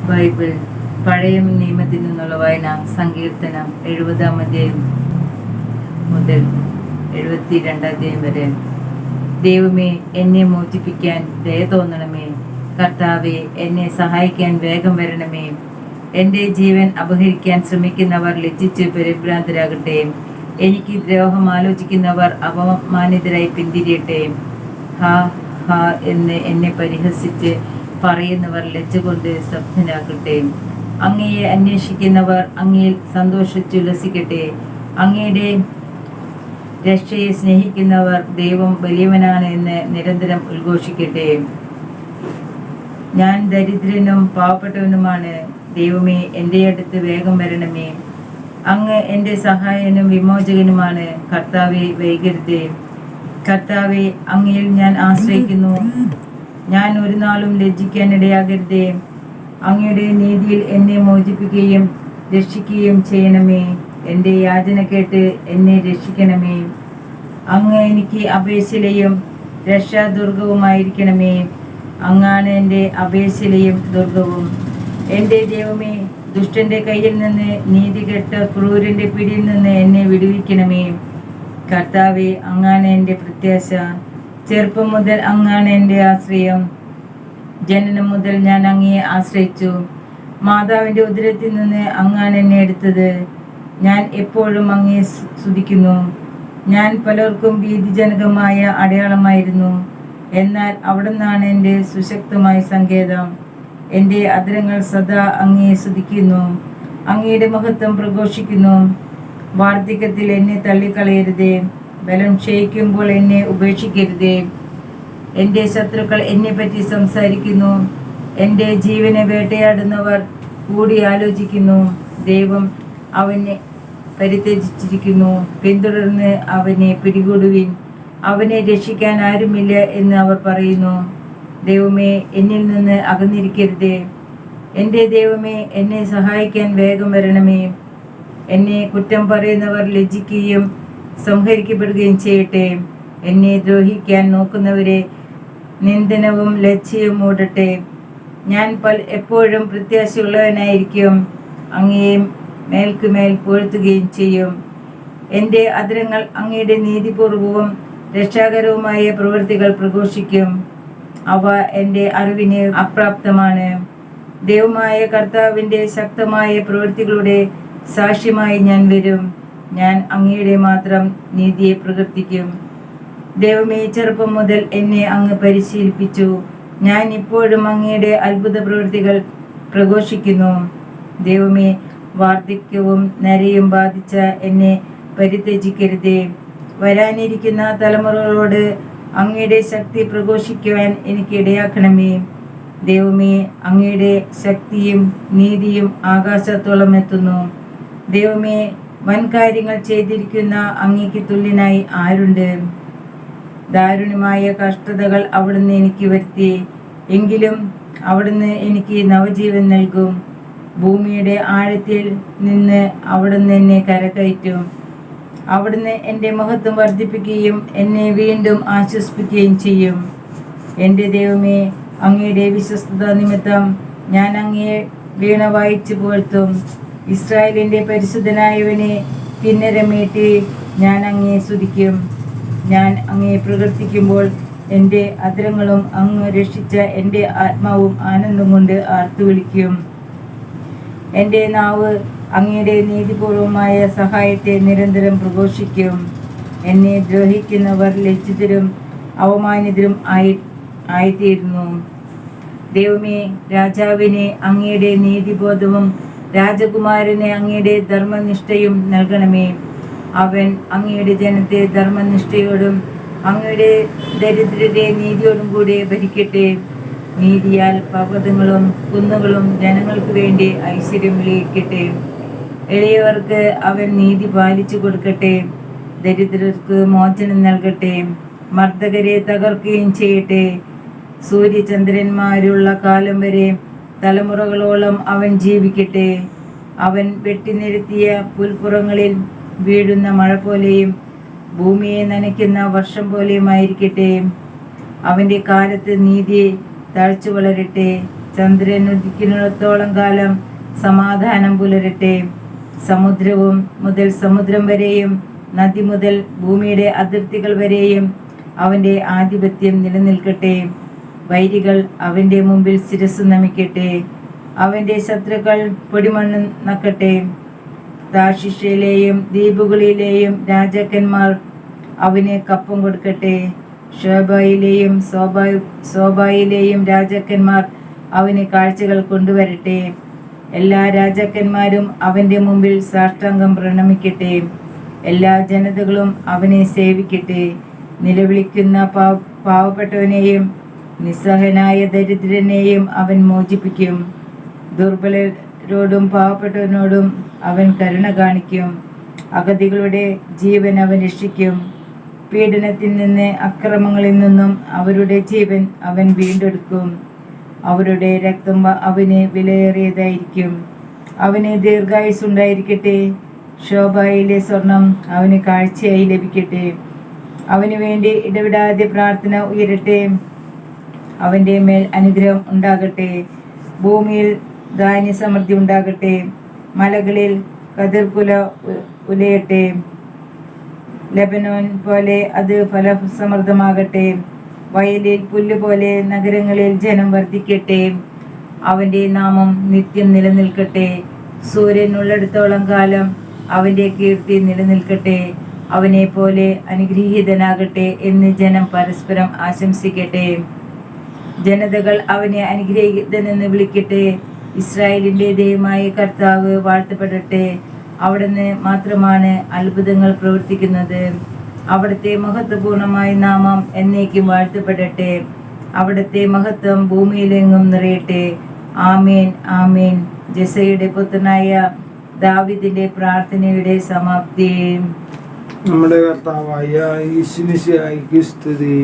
Bible പഴയ നിയമത്തിൽ നിന്നുള്ള വായന സങ്കീർത്തനം 70-ാം അധ്യായം മുതൽ 72-ാം അധ്യായം വരെ. ദൈവമേ, എന്നെ മോചിപ്പിക്കാൻ ദയ തോന്നണമേ. കർത്താവെ, എന്നെ സഹായിക്കാൻ വേഗം വരണമേ. എൻ്റെ ജീവൻ അപഹരിക്കാൻ ശ്രമിക്കുന്നവർ ലജ്ജിച്ച് പരിഭ്രാന്തരാകട്ടെ. എനിക്ക് ദ്രോഹം ആലോചിക്കുന്നവർ അപമാനിതരായി പിന്തിരിയട്ടെ. ഹാ ഹാ എന്ന് എന്നെ പരിഹസിച്ച് പറയുന്നവർ ലജ്ജ കൊണ്ട് സ്തബ്ധരാകട്ടെ. അങ്ങയെ അന്വേഷിക്കുന്നവർ അങ്ങയിൽ സന്തോഷിച്ചുല്ലസിക്കട്ടെ. അങ്ങയുടെ രക്ഷയെ സ്നേഹിക്കുന്നവർ ദൈവം വലിയവനാണ് എന്ന് നിരന്തരം ഉദ്ഘോഷിക്കട്ടെ. ഞാൻ ദരിദ്രനും പാവപ്പെട്ടവനുമാണ്. ദൈവമേ, എൻ്റെ അടുത്ത് വേഗം വരണമേ. അങ്ങ് എൻ്റെ സഹായനും വിമോചകനുമാണ്. കർത്താവെ, വൈകരുതേ. കർത്താവെ, അങ്ങയിൽ ഞാൻ ആശ്രയിക്കുന്നു. ഞാൻ ഒരു നാളും ലജ്ജിക്കാൻ ഇടയാകരുതേ. അങ്ങയുടെ നീതിയിൽ എന്നെ മോചിപ്പിക്കുകയും രക്ഷിക്കുകയും ചെയ്യണമേ. എൻ്റെ യാചന കേട്ട് എന്നെ രക്ഷിക്കണമേ. അങ്ങ് എനിക്ക് അഭയശിലയും രക്ഷാദുർഗവുമായിരിക്കണമേ. അങ്ങാണ് എൻ്റെ അഭയശിലയും ദുർഗവും. എൻ്റെ ദൈവമേ, ദുഷ്ടന്റെ കയ്യിൽ നിന്ന്, നീതികെട്ട ക്രൂരന്റെ പിടിയിൽ നിന്ന് എന്നെ വിടുവിക്കണമേ. കർത്താവെ, അങ്ങാണ് എൻ്റെ പ്രത്യാശ. ചെറുപ്പം മുതൽ അങ്ങാണ് എൻ്റെ ആശ്രയം. ജനനം മുതൽ ഞാൻ അങ്ങയെ ആശ്രയിച്ചു. മാതാവിൻ്റെ ഉദരത്തിൽ നിന്ന് അങ്ങാണ് എന്നെ എടുത്തത്. ഞാൻ എപ്പോഴും അങ്ങയെ സ്തുതിക്കുന്നു. ഞാൻ പലർക്കും ഭീതിജനകമായ അടയാളമായിരുന്നു. എന്നാൽ അവിടുന്നാണ് എൻ്റെ സുശക്തമായ സങ്കേതം. എൻ്റെ അധരങ്ങൾ സദാ അങ്ങയെ സ്തുതിക്കുന്നു. അങ്ങയുടെ മഹത്വം പ്രഘോഷിക്കുന്നു. വാർദ്ധക്യത്തിൽ എന്നെ തള്ളിക്കളയരുതേ. ബലം ക്ഷയിക്കുമ്പോൾ എന്നെ ഉപേക്ഷിക്കരുതേ. എൻ്റെ ശത്രുക്കൾ എന്നെപ്പറ്റി സംസാരിക്കുന്നു. എൻ്റെ ജീവനെ വേട്ടയാടുന്നവർ കൂടി ആലോചിക്കുന്നു. ദൈവം അവനെ പരിത്യജിച്ചിരിക്കുന്നു. പിന്തുടർന്ന് അവനെ പിടികൂടുവിൻ. അവനെ രക്ഷിക്കാൻ ആരുമില്ല എന്ന് അവർ പറയുന്നു. ദൈവമേ, എന്നിൽ നിന്ന് അകന്നിരിക്കരുതേ. എൻ്റെ ദൈവമേ, എന്നെ സഹായിക്കാൻ വേഗം വരണമേ. എന്നെ കുറ്റം പറയുന്നവർ ലജ്ജിക്കുകയും സംഹരിക്കപ്പെടുകയും ചെയ്യട്ടെ. എന്നെ ദ്രോഹിക്കാൻ നോക്കുന്നവരെ നിന്ദനവും ലജ്ജയും മൂടട്ടെ. ഞാൻ എപ്പോഴും പ്രത്യാശയുള്ളവനായിരിക്കും. അങ്ങയെ മേൽക്കുമേൽ പുകഴ്ത്തുകയും ചെയ്യും. എൻ്റെ അധരങ്ങൾ അങ്ങയുടെ നീതിപൂർവവും രക്ഷാകരവുമായ പ്രവൃത്തികൾ പ്രഘോഷിക്കും. അവ എൻ്റെ അറിവിന് അപ്രാപ്തമാണ്. ദൈവമായ കർത്താവിൻ്റെ ശക്തമായ പ്രവൃത്തികളുടെ സാക്ഷ്യമായി ഞാൻ വരും. ഞാൻ അങ്ങയുടെ മാത്രം നീതിയെ പ്രകീർത്തിക്കും. ദൈവമേ, ചെറുപ്പം മുതൽ എന്നെ അങ്ങ് പരിശീലിപ്പിച്ചു. ഞാൻ ഇപ്പോഴും അങ്ങയുടെ അത്ഭുത പ്രവൃത്തികൾ പ്രഘോഷിക്കുന്നു. ദൈവമേ, വാർദ്ധക്യവും നരയും ബാധിച്ച എന്നെ പരിത്യജിക്കരുതേ. വരാനിരിക്കുന്ന തലമുറകളോട് അങ്ങയുടെ ശക്തി പ്രഘോഷിക്കുവാൻ എനിക്ക് ഇടയാക്കണമേ. ദൈവമേ, അങ്ങയുടെ ശക്തിയും നീതിയും ആകാശത്തോളം എത്തുന്നു. ദൈവമേ, വൻകാര്യങ്ങൾ ചെയ്തിരിക്കുന്ന അങ്ങയ്ക്ക് തുല്യനായി ആരുണ്ട്? ദാരുണമായ കഷ്ടതകൾ അവിടുന്ന് എനിക്ക് വരുത്തി. എങ്കിലും അവിടുന്ന് എനിക്ക് നവജീവൻ നൽകും. ഭൂമിയുടെ ആഴത്തിൽ നിന്ന് അവിടുന്ന് എന്നെ കരകയറ്റും. അവിടുന്ന് എൻ്റെ മഹത്വം വർദ്ധിപ്പിക്കുകയും എന്നെ വീണ്ടും ആശ്വസിപ്പിക്കുകയും ചെയ്യും. എൻ്റെ ദൈവമേ, അങ്ങയുടെ വിശ്വസ്തത നിമിത്തം ഞാൻ അങ്ങയെ വീണ വായിച്ചു പുകഴ്ത്തും. ഇസ്രായേലിൻ്റെ പരിശുദ്ധനായവനെ കിന്നരമേറ്റി ഞാൻ അങ്ങയെ സ്തുതിക്കും. ഞാൻ അങ്ങയെ പ്രകീർത്തിക്കുമ്പോൾ എൻ്റെ അധരങ്ങളും അങ്ങ് രക്ഷിച്ച എൻ്റെ ആത്മാവും ആനന്ദം കൊണ്ട് ആർത്തു വിളിക്കും. എൻ്റെ നാവ് അങ്ങയുടെ നീതിപൂർവമായ സഹായത്തെ നിരന്തരം പ്രഘോഷിക്കും. എന്നെ ദ്രോഹിക്കുന്നവർ ലജ്ജിതരും അവമാനിതരും ആയിത്തീരുന്നു. ദൈവമേ, രാജാവിനെ അങ്ങയുടെ നീതിബോധവും രാജകുമാരന് അങ്ങയുടെ ധർമ്മനിഷ്ഠയും നൽകണമേ. അവൻ അങ്ങയുടെ ജനത്തെ ധർമ്മനിഷ്ഠയോടും അങ്ങയുടെ ദരിദ്രരെ നീതിയോടും കൂടി ഭരിക്കട്ടെ. നീതിയാൽ പർവ്വതങ്ങളും കുന്നുകളും ജനങ്ങൾക്ക് വേണ്ടി ഐശ്വര്യം വിളയിക്കട്ടെ. എളിയവർക്ക് അവൻ നീതി പാലിച്ചു കൊടുക്കട്ടെ. ദരിദ്രർക്ക് മോചനം നൽകട്ടെ. മർദ്ദകരെ തകർക്കുകയും ചെയ്യട്ടെ. സൂര്യചന്ദ്രന്മാരുള്ള കാലം വരെ തലമുറകളോളം അവൻ ജീവിക്കട്ടെ. അവൻ വെട്ടിനിരത്തിയ പുൽപ്പുറങ്ങളിൽ വീഴുന്ന മഴ പോലെയും ഭൂമിയെ നനയ്ക്കുന്ന വർഷം പോലെയുമായിരിക്കട്ടെ. അവൻ്റെ കാലത്ത് നീതി തഴച്ചു വളരട്ടെ. ചന്ദ്രൻ ഉദിക്കുന്നിടത്തോളം കാലം സമാധാനം പുലരട്ടെ. സമുദ്രവും മുതൽ സമുദ്രം വരെയും നദി മുതൽ ഭൂമിയുടെ അതിർത്തികൾ വരെയും അവന്റെ ആധിപത്യം നിലനിൽക്കട്ടെ. വൈരികൾ അവന്റെ മുമ്പിൽ ശിരസ്സു നമിക്കട്ടെ. അവന്റെ ശത്രുക്കൾ പൊടിമണ്ണ് നക്കട്ടെ. താർശീശിലെയും ദ്വീപുകളിലെയും രാജാക്കന്മാർ അവന് കപ്പം കൊടുക്കട്ടെ. സോബായിലെയും രാജാക്കന്മാർ അവന് കാഴ്ചകൾ കൊണ്ടുവരട്ടെ. എല്ലാ രാജാക്കന്മാരും അവന്റെ മുമ്പിൽ സാഷ്ടാംഗം പ്രണമിക്കട്ടെ. എല്ലാ ജനതകളും അവനെ സേവിക്കട്ടെ. നിലവിളിക്കുന്ന പാവപ്പെട്ടവനെയും നിസ്സഹനായ ദരിദ്രനെയും അവൻ മോചിപ്പിക്കും. ദുർബലരോടും പാവപ്പെട്ടവനോടും അവൻ കരുണ കാണിക്കും. അഗതികളുടെ ജീവൻ അവൻ രക്ഷിക്കും. പീഡനത്തിൽ നിന്ന് അക്രമങ്ങളിൽ നിന്നും അവരുടെ ജീവൻ അവൻ വീണ്ടെടുക്കും. അവരുടെ രക്തം അവന് വിലയേറിയതായിരിക്കും. അവന് ദീർഘായുസ്സുണ്ടായിരിക്കട്ടെ. ശോഭയിലെ സ്വർണം അവന് കാഴ്ചയായി ലഭിക്കട്ടെ. അവന് വേണ്ടി ഇടവിടാതെ പ്രാർത്ഥന ഉയരട്ടെ. അവന്റെ മേൽ അനുഗ്രഹം ഉണ്ടാകട്ടെ. ഭൂമിയിൽ ധാന്യസമൃദ്ധി ഉണ്ടാകട്ടെ. മലകളിൽ കതിർക്കുല ഉലയട്ടെ. ലെബനോൻ പോലെ അത് ഫലസമൃദ്ധമാകട്ടെ. വയലിൽ പുല്ലുപോലെ നഗരങ്ങളിൽ ജനം വർദ്ധിക്കട്ടെ. അവന്റെ നാമം നിത്യം നിലനിൽക്കട്ടെ. സൂര്യൻ ഉള്ളിടത്തോളം കാലം അവന്റെ കീർത്തി നിലനിൽക്കട്ടെ. അവനെ പോലെ അനുഗ്രഹീതനാകട്ടെ എന്ന് ജനം പരസ്പരം ആശംസിക്കട്ടെ. ജനതകൾ അവനെ അനുഗ്രഹീതനെന്ന് വിളിക്കട്ടെ. ഇസ്രായേലിന്റെ ദൈവമായ കർത്താവ് വാഴ്ത്തപ്പെടട്ടെ. അവിടുന്ന് മാത്രമാണ് അത്ഭുതങ്ങൾ പ്രവർത്തിക്കുന്നത്. അവിടുത്തെ മഹത്വപൂർണമായ നാമം എന്നേക്കും വാഴ്ത്തപ്പെടട്ടെ. അവിടുത്തെ മഹത്വം ഭൂമിയിലെങ്ങും നിറയട്ടെ. ആമേൻ, ആമേൻ. ജെസയുടെ പുത്രനായ ദാവീദിന്റെ പ്രാർത്ഥനയുടെ സമാപ്തി. നമ്മുടെ കർത്താവായ യേശുമിശിഹായ്ക്ക് സ്തുതി.